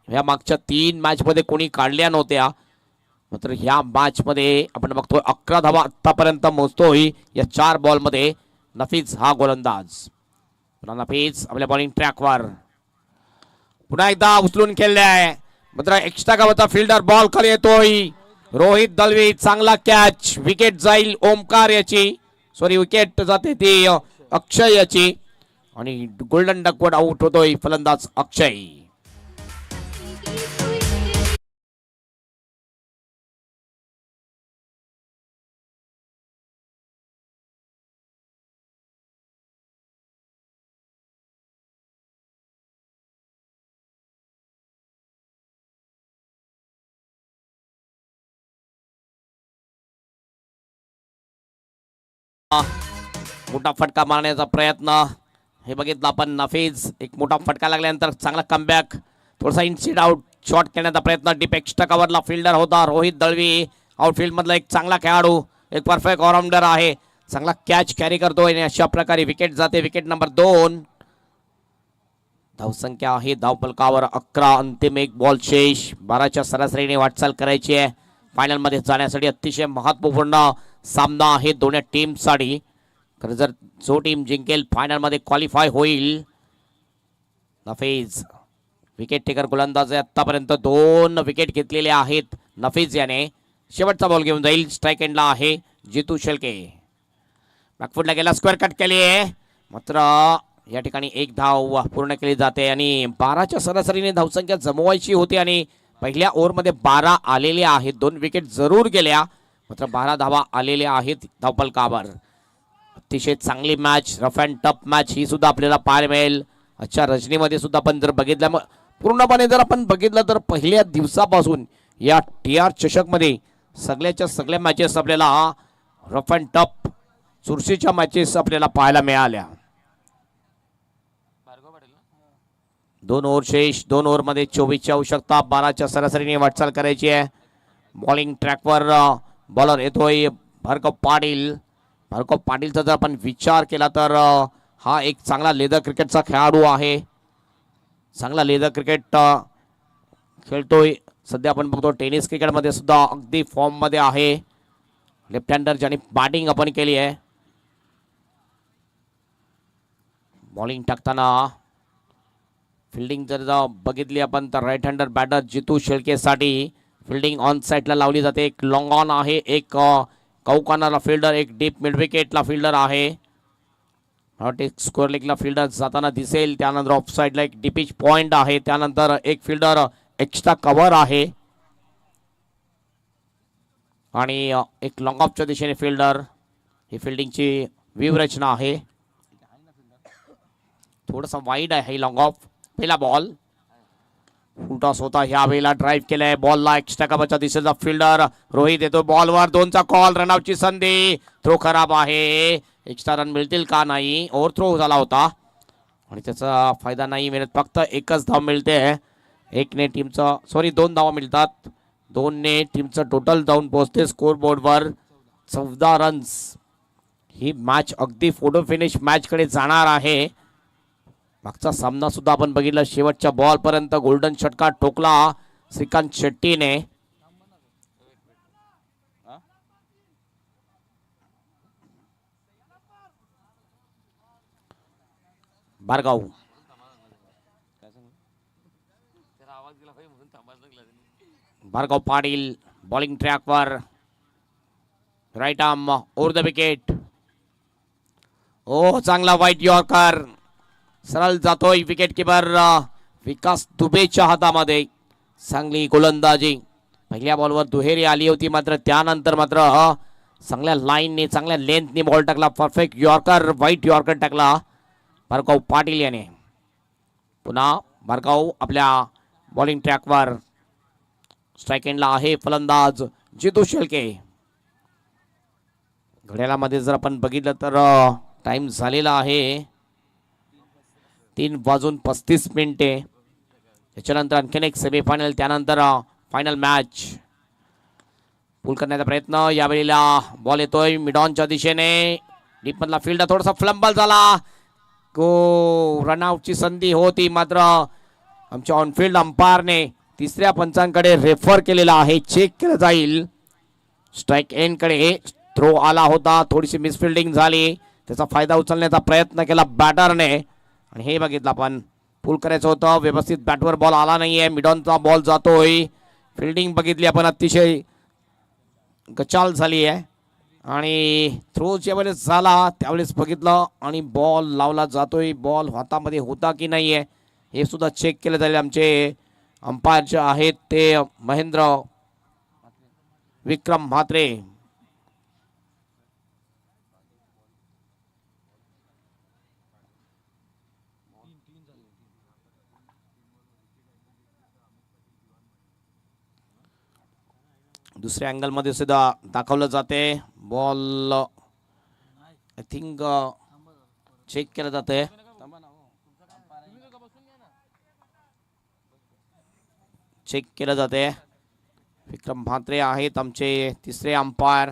ह्या मागच्या 3 मॅच मध्ये कोणी काढल्या नव्हत्या, मात्र ह्या मॅच मध्ये आपण बघतोय 11 धावा आतापर्यंत मोजतोय या 4 बॉल मध्ये नफीस हा गोलंदाज. पुन्हा नफीस आपल्या बॉलिंग ट्रॅकवर पुन्हा एकदा उचलून खेळलाय, मात्र एक्स्ट्रा गावाचा फिल्डर बॉल खाली येतोय. रोहित दलवी चांगला कॅच. विकेट जाईल ओमकार याची, सॉरी विकेट जाते ती अक्षय याची आणि गोल्डन डकवर्ड आउट होतोय फलंदाज अक्षय. मोठा फटका मारण्याचा प्रयत्न हे बघितलं आपण. नफीज एक मोठा फटका लागल्यानंतर चांगला कमबॅक, थोडासा इनसाइड आउट शॉट खेळण्याचा प्रयत्न. डीप एक्स्ट्रा कव्हरला फिल्डर होता रोहित दळवी, आउटफील्ड मधला एक चांगला खेळाडू, एक परफेक्ट ऑलराऊंडर आहे, चांगला कॅच कॅरी करतोय आणि अशा प्रकारे विकेट जाते. Wicket number 2. धावसंख्या आहे धावफलकावर 11. अंतिम एक बॉल शेष. 12च्या सरासरीने वाटचाल करायची आहे फायनल मध्ये जाण्यासाठी. अतिशय महत्वपूर्ण सामना आहे दोन्ही टीमसाठी. खरं जर जो टीम जिंकेल फायनल मध्ये क्वालिफाय होईल. नफीज विकेट टेकर गोलंदाज आहे, आतापर्यंत 2 विकेट घेतलेले आहेत नफीज याने. शेवटचा बॉल घेऊन जाईल. स्ट्राईक एंडला आहे जितू शेळके. बॅकफुटला गेला, स्क्वेअर कट केली आहे, मात्र या ठिकाणी 1 धाव पूर्ण केली जाते आणि 12च्या सरासरीने धावसंख्या जमवायची होती आणि पहिल्या ओव्हरमध्ये 12 आलेले आहेत. 2 विकेट जरूर गेल्या, मात्र 12 धावा आलेल्या आहेत धावफलकावर. अतिशय चांगली match, rough and tough match ही सुद्धा आपल्याला पाहायला मिळेल आजच्या रजनीमध्ये सुद्धा. आपण जर बघितलं पूर्णपणे जर आपण बघितलं तर पहिल्या दिवसापासून या TR चषकमध्ये सगळ्याच्या सगळ्या मॅचेस आपल्याला रफ अँड टफ चुरशीच्या मॅचेस आपल्याला पाहायला मिळाल्या. 2 ओव्हर शेष. 2 ओव्हरमध्ये 24ची आवश्यकता. 12च्या सरासरीने वाटचाल करायची आहे. बॉलिंग ट्रॅकवर बॉलर येतोय भार्गव पाटील. भार्गव पाटीलचा जर आपण विचार केला तर हा एक चांगला लेदर क्रिकेटचा खेळाडू आहे. चांगला लेदर क्रिकेट खेळतोय. सध्या आपण बघतो टेनिस क्रिकेटमध्ये सुद्धा अगदी फॉर्ममध्ये आहे. लेफ्ट हँडर ज्याने बॅटिंग आपण केली आहे. बॉलिंग टाकताना फिल्डिंग जर बघितली आपण तर राईट हँडर बॅटर जितू शेळकेसाठी फिल्डिंग ऑन साईडला लावली जाते. एक लॉंग ऑन आहे, एक कॉर्नरला फिल्डर, एक डीप मिड विकेटला फिल्डर आहे. एक स्क्वेअर लेगला फिल्डर जाताना दिसेल. त्यानंतर ऑफ साईडला एक डीपिच पॉइंट आहे. त्यानंतर एक फिल्डर एक्स्ट्रा कव्हर आहे आणि एक लॉंग ऑफच्या दिशेने फिल्डर. ही फिल्डिंगची व्यूहरचना आहे. थोडासा वाईड आहे ही लॉंग ऑफ. पहिला बॉल फुलटॉस होता, ह्या वेळेला ड्राईव्ह केलाय. बॉलला एक्स्ट्रा कव्हरच्या दिशेचा फिल्डर रोहित येतो बॉलवर. 2चा कॉल, रनआउटची संधी. थ्रो खराब आहे. एक्स्ट्रा रन मिळतील का नाही. ओव्हर थ्रो झाला होता आणि त्याचा फायदा नाही मिळत. फक्त 1च धाव मिळते. 1ने टीमचं 2 धावा मिळतात. 2ने टीमचं टोटल जाऊन पोहोचते स्कोर बोर्डवर 14 रन्स. ही मॅच अगदी फोटो फिनिश मॅचकडे जाणार आहे. मागचा सामना सुद्धा आपण बघितला. शेवटच्या बॉल पर्यंत गोल्डन षटकार ठोकला श्रीकांत शेट्टीने. भार्गव पाटील बॉलिंग ट्रॅकवर. Right arm over the wicket. ओ चांगला वाईट यॉर्कर. सरळ जातोय विकेट किपर विकास दुबेच्या हातामध्ये. चांगली गोलंदाजी. पहिल्या बॉलवर दुहेरी आली होती, मात्र त्यानंतर मात्र चांगल्या लाईनने चांगल्या लेंथने बॉल टाकला. परफेक्ट यॉर्कर, व्हाईट यॉर्कर टाकला भार्गव पाटील याने. पुन्हा भार्गव आपल्या बॉलिंग ट्रॅकवर. स्ट्राईक एंडला आहे फलंदाज जितू शेळके. घड्याळामध्ये जर आपण बघितलं तर टाइम झालेला आहे 3:35. त्याच्यानंतर आणखीन एक सेमीफायनल, त्यानंतर फायनल मॅच. पूल करण्याचा प्रयत्न. यावेळेला बॉल येतोय मिडॉनच्या दिशेने. डीपमधला फील्ड थोडासा फ्लंबल झाला. रनआउटची संधी होती, मात्र आमच्या ऑनफिल्ड अंपायरने तिसऱ्या पंचांकडे रेफर केलेला आहे. चेक केलं जाईल. स्ट्राईक एंडकडे थ्रो आला होता, थोडीशी मिसफिल्डिंग झाली, त्याचा फायदा उचलण्याचा प्रयत्न केला बॅटरने. आणि हे बघितलं आपण, पुल करायचं होतं, व्यवस्थित बॅटवर बॉल आला नाहीये. मिडॉनचा बॉल जातोय. फिल्डिंग बघितली आपण, अतिशय गचाल झाली आहे. आणि थ्रो ज्यावेळेस झाला त्यावेळेस बघितलं आणि बॉल लावला जातोय. बॉल हातामध्ये होता की नाही आहे हे सुद्धा चेक केलं जाईल. आमचे अंपायर जे आहेत ते महेंद्र विक्रम म्हात्रे. दुसऱ्या अँगल मध्ये सुद्धा दाखवलं जाते. बॉल आय थिंक चेक केलं जाते. चेक केलं जाते. विक्रम म्हात्रे आहेत आमचे तिसरे umpire.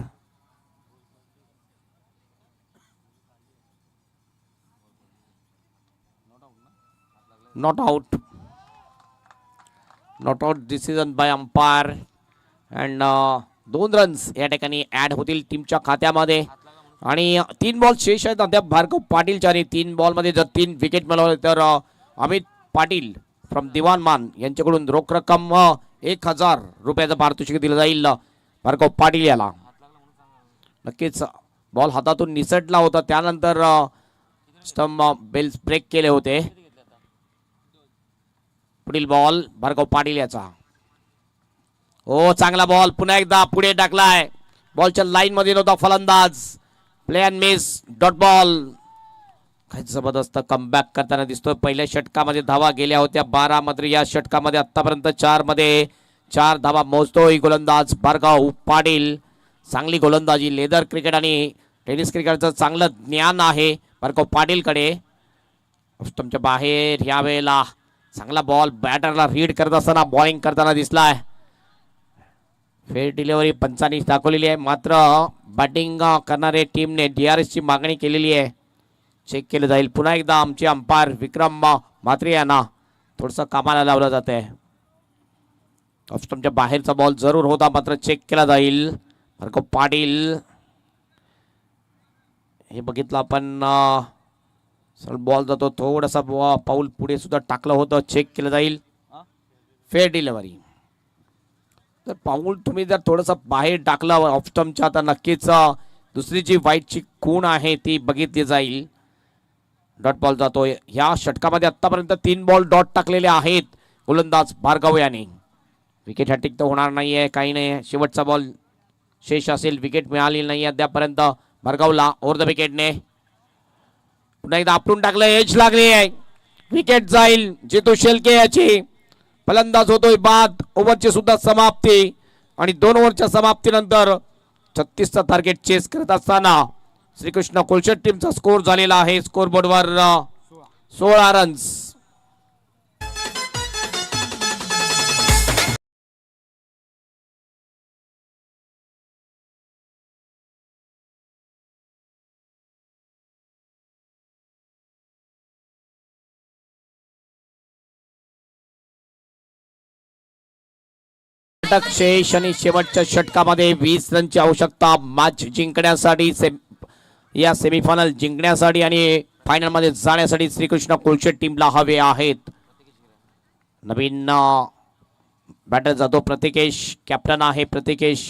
Not out. Not out decision bye umpire. And 2 runs या ठिकाणी ऍड होतील टीमच्या खात्यामध्ये. आणि 3 बॉल शेष आहेत अद्याप भार्गव पाटीलच्या. आणि 3 बॉलमध्ये जर 3 विकेट मिळवले तर अमित पाटील फ्रॉम दिवानमान यांच्याकडून रोख रक्कम 1000 रुपयाचं पारितोषिक दिलं जाईल भार्गव पाटील याला. नक्कीच बॉल हातातून निसटला होता, त्यानंतर स्टंप बेल्स ब्रेक केले होते. पुढील बॉल भार्गव पाटील याचा. हो, चांगला बॉल पुन्हा एकदा पुढे टाकलाय. बॉलच्या लाईन मध्ये नव्हता फलंदाज. Play and miss, dot ball. काही जबरदस्त कमबॅक करताना दिसतोय. पहिल्या षटकामध्ये धावा गेल्या होत्या 12, मात्र या षटकामध्ये आतापर्यंत 4 मध्ये 4 धावा मोजतोय गोलंदाज भार्गव पाटील. चांगली गोलंदाजी. लेदर क्रिकेट आणि टेनिस क्रिकेटचं चांगलं ज्ञान आहे भार्गव पाटीलकडे. तुमच्या बाहेर ह्या वेळेला चांगला बॉल बॅटरला रीड करत असताना बॉलिंग करताना दिसलाय. फेर डिलिव्हरी पंचांनी दाखवलेली आहे, मात्र बॅटिंग करणारे टीमने DRS ची मागणी केलेली आहे. चेक केलं जाईल. पुन्हा एकदा आमचे अंपायर विक्रम म्हात्रे यांना थोडंसं कामाला लावलं जात आहे. ऑफस्टंपच्या बाहेरचा बॉल जरूर होता, मात्र चेक केला जाईल. भार्गव पाटील हे बघितलं आपण. बॉल जातो, थोडासा पाऊल पुढे सुद्धा टाकलं होतं. चेक केलं जाईल. Fair delivery. तर पाऊल तुम्ही जर थोडंसं बाहेर टाकलं ऑफस्टंपच्या तर नक्कीच दुसरी जी व्हाईटची खूण आहे ती बघितली जाईल. डॉट बॉल जातोय. ह्या षटकामध्ये आतापर्यंत 3 बॉल डॉट टाकलेले आहेत गोलंदाज भार्गव याने. विकेट हॅट्रिक तर होणार नाहीये, काही नाही. शेवटचा बॉल शेष असेल. विकेट मिळाली नाही अद्यापर्यंत भार्गवला ओव्हर द विकेटने. पुन्हा एकदा आपटून टाकलं. एज लागली आहे. विकेट जाईल जितू शेळके याची. फलंदाज होतोय बाद. ओव्हरची सुद्धा समाप्ती. आणि 2 ओव्हरच्या समाप्तीनंतर 36चा टार्गेट चेस करत असताना श्रीकृष्ण कोलशेट टीमचा स्कोर झालेला आहे. स्कोर बोर्डवर 16 रन्स. शेष आणि शेवटच्या षटकामध्ये 20 रनची आवश्यकता मॅच जिंकण्यासाठी. या सेमीफायनल जिंकण्यासाठी आणि फायनल मध्ये जाण्यासाठी श्रीकृष्ण कोलशेट टीमला हवे आहेत. नवीन बॅटर जातो प्रतिकेश. कॅप्टन आहे प्रतिकेश.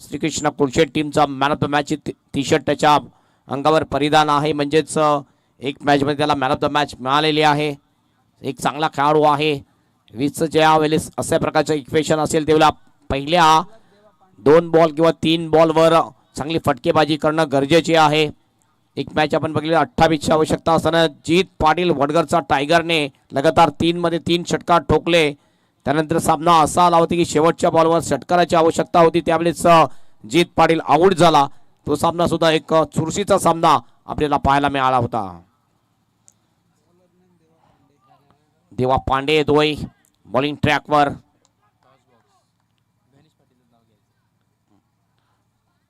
श्रीकृष्ण कोलशेट टीमचा man of the match T shirt त्याच्या अंगावर परिधान आहे, म्हणजेच एक मॅचमध्ये त्याला मॅन ऑफ द मॅच मिळालेली आहे. एक चांगला खेळाडू आहे. 20चं ज्या वेळेस अशा प्रकारचं इक्वेशन असेल तेवढा पहिल्या 2 बॉल किंवा 3 बॉलवर चांगली फटकेबाजी करणं गरजेचे आहे. एक मॅच आपण बघितली 28ची आवश्यकता असताना जीत पाटील वडगरचा टायगरने लगातार 3 मध्ये 3 षटकार ठोकले. त्यानंतर सामना असा आला होता की शेवटच्या बॉलवर षटकाराची आवश्यकता होती, त्यावेळेस जीत पाटील आऊट झाला. तो सामना सुद्धा एक चुरशीचा सामना आपल्याला पाहायला मिळाला होता. देवा पांडे येतोय बॉलिंग ट्रॅकवर.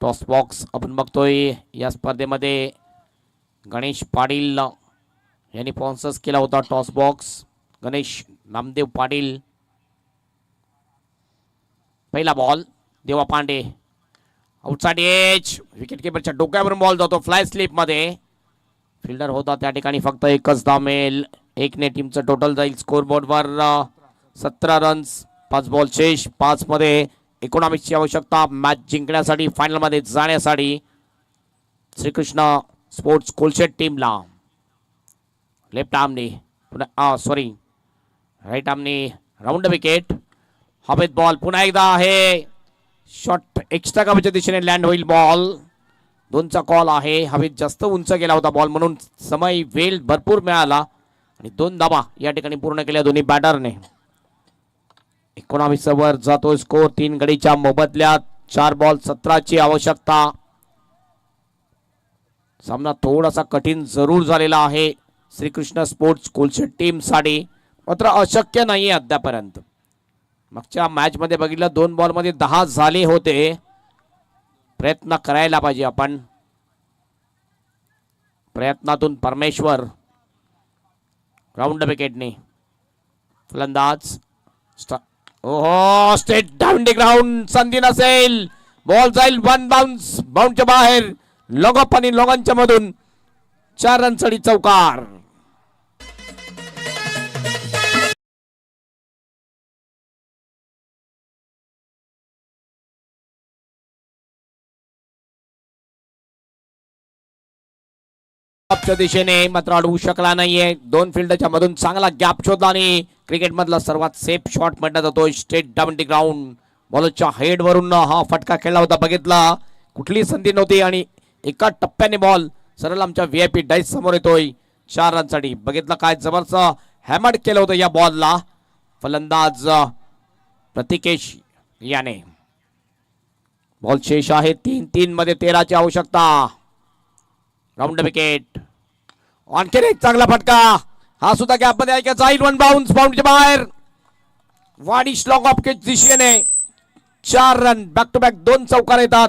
टॉस बॉक्स आपण बघतोय या स्पर्धेमध्ये गणेश पाटील यांनी स्पॉन्सर्स केला होता. Toss box Ganesh Namdev Patil. पहिला बॉल देवा पांडे आउटसाइड एज. विकेट किपरच्या डोक्यावरून बॉल जातो फ्लाय स्लिप मध्ये. फिल्डर होता त्या ठिकाणी फक्त एकच धाव मिळेल. 1 ने टीमचं टोटल जाईल स्कोर बोर्डवर 17 रन्स. 5 बॉल शेष. 5 मध्ये 19ची आवश्यकता मॅच जिंकण्यासाठी फायनलमध्ये जाण्यासाठी श्रीकृष्ण स्पोर्ट्स कोलशेट टीमला. लेफ्ट आर्मने पुन्हा सॉरी राईट आर्मने राऊंड विकेट. हवेत बॉल पुन्हा एकदा आहे. शॉट एक्स्ट्रा कव्हरच्या दिशेने लँड होईल बॉल. 2चा कॉल आहे. हवेत जास्त उंच गेला होता बॉल म्हणून समय वेळ भरपूर मिळाला आणि 2 धावा या ठिकाणी पूर्ण केल्या दोन्ही बॅटरने. 19 वर जातो स्कोर 3 गडीच्या मोबदल्यात. 4 बॉल 17ची आवश्यकता. सामना थोडासा कठीण जरूर झालेला आहे श्रीकृष्ण स्पोर्ट्स कोलशेट टीम साठी, मात्र अशक्य नाहीये अद्यापर्यंत. मागच्या मॅच मध्ये बघितलं 2 बॉल मध्ये 10 झाले होते. प्रयत्न करायला पाहिजे आपण. प्रयत्नातून परमेश्वर. राऊंड विकेटने फलंदाज ओहो स्टेट डाऊन द ग्राउंड. संधी नसेल. बॉल जाईल 1 बाउन्स. बाउंडच्या बाहेर लॉगअप आणि लॉगांच्या मधून 4 रनसाठी चौकार. दिशेने मात्र अडवू शकला नाहीये. 2 फिल्डच्या मधून चांगला गॅप शोधला आणि क्रिकेट मधला सर्वात सेफ शॉट म्हटला जातो स्ट्रेट डाऊन द ग्राउंड. बॉलच्या हेड वरून हा फटका खेळला होता. बघितला कुठली संधी नव्हती आणि एका टप्प्याने बॉल सरळ आमच्या व्हीआयपी डाईस समोर येतोय 4 रनसाठी. बघितलं काय जबरदस्त हॅमर केलं होतं या बॉलला फलंदाज प्रतिकेश याने. बॉल शेष आहे 3 मध्ये 13ची आवश्यकता. Round wicket. आणखीन एक चांगला फटका. हा सुद्धा गॅप मध्ये आहे. जाईल 1 बाउन्स. बाउंडच्या बाहेर. वाडी स्लॉग ऑफ केच दिशेने 4 रन. बॅक टू बॅक 2 चौकार येतात.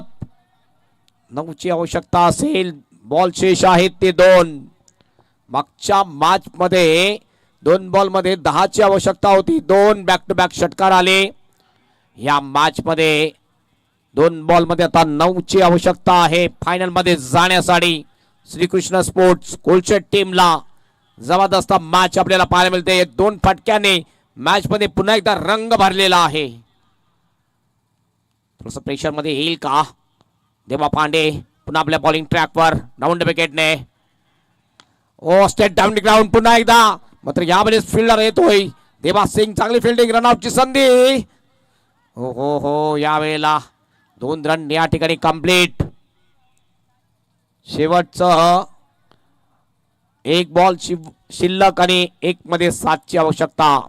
9ची आवश्यकता असेल. बॉल शेष आहेत ते 2. मागच्या मॅच मध्ये 2 बॉल मध्ये 10ची आवश्यकता होती. 2 बॅक टू बॅक षटकार आले. या मॅच मध्ये 2 बॉल मध्ये आता 9ची आवश्यकता आहे फायनल मध्ये जाण्यासाठी श्रीकृष्ण स्पोर्ट्स कोलशेट टीमला. जबरदस्त मॅच आपल्याला पाहायला मिळते. 2 फटक्याने मॅच मध्ये पुन्हा एकदा रंग भरलेला आहे. थोडंसं प्रेशर मध्ये येईल का. देवा पांडे पुन्हा आपल्या बॉलिंग ट्रॅकवर. राऊंड विकेटने ओ स्टेट डाऊन द ग्राउंड पुन्हा एकदा. मात्र यावेळेस फिल्डर येतोय देवा सिंग. चांगली फिल्डिंग. रनआउटची संधी. हो हो हो यावेळेला 2 रन या ठिकाणी कंप्लीट. शेवटचं 1 बॉल शिल्लक आणि 1 मध्ये 7ची आवश्यकता.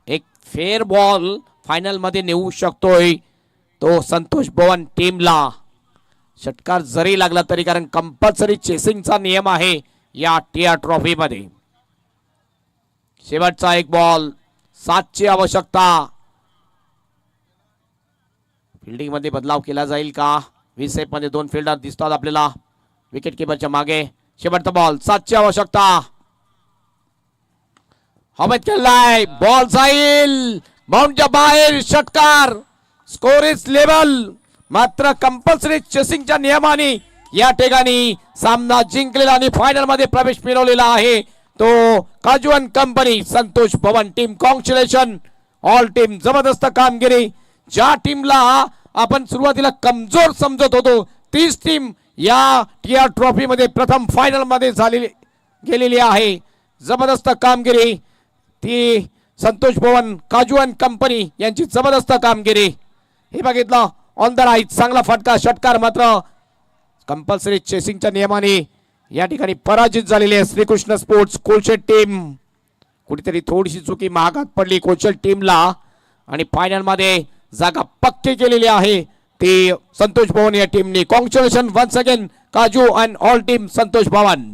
एक फेअर बॉल फायनल मध्ये नेऊ शकतोय तो संतोष भवन टीमला. षटकार जरी लागला तरी कारण कंपल्सरी चेसिंगचा नियम आहे या टीआर ट्रॉफी मध्ये. शेवटचा 1 बॉल 7ची आवश्यकता. फिल्डिंग मध्ये बदलाव केला जाईल का. 20 मध्ये 2 फिल्डर दिसतात आपल्याला विकेट किपरच्या मागे. शेवटचा बॉल 7ची आवश्यकता. हवेत खेळलाय. बॉल जाईल बाउंडच्या बाहेर. षटकार. Score is level. मात्र कंपल्सरी चेसिंगच्या नियमाने या ठिकाणी सामना जिंकलेला आणि फायनल मध्ये प्रवेश मिळवलेला आहे तो काजूअन कंपनी संतोष भवन टीम. Congratulation all team. जबरदस्त कामगिरी. ज्या टीमला आपण सुरुवातीला कमजोर समजत होतो तीच टीम या टीआर ट्रॉफी मध्ये प्रथम फायनल मध्ये गेलेली आहे. जबरदस्त कामगिरी ती संतोष भवन काजू अँड कंपनी यांची जबरदस्त कामगिरी. हे बघितलं ऑन द राईट चांगला फटका षटकार मात्र कंपल्सरी चेसिंगच्या नियमाने या ठिकाणी पराजित झालेली आहे श्रीकृष्ण स्पोर्ट्स कोलशेट टीम. कुठेतरी थोडीशी चुकी महागात पडली कोलशेट टीमला आणि फायनल मध्ये जागा पक्की केलेली आहे ती संतोष भवन या टीमने. Congratulation once again Kaju and all team Santosh Bhavan.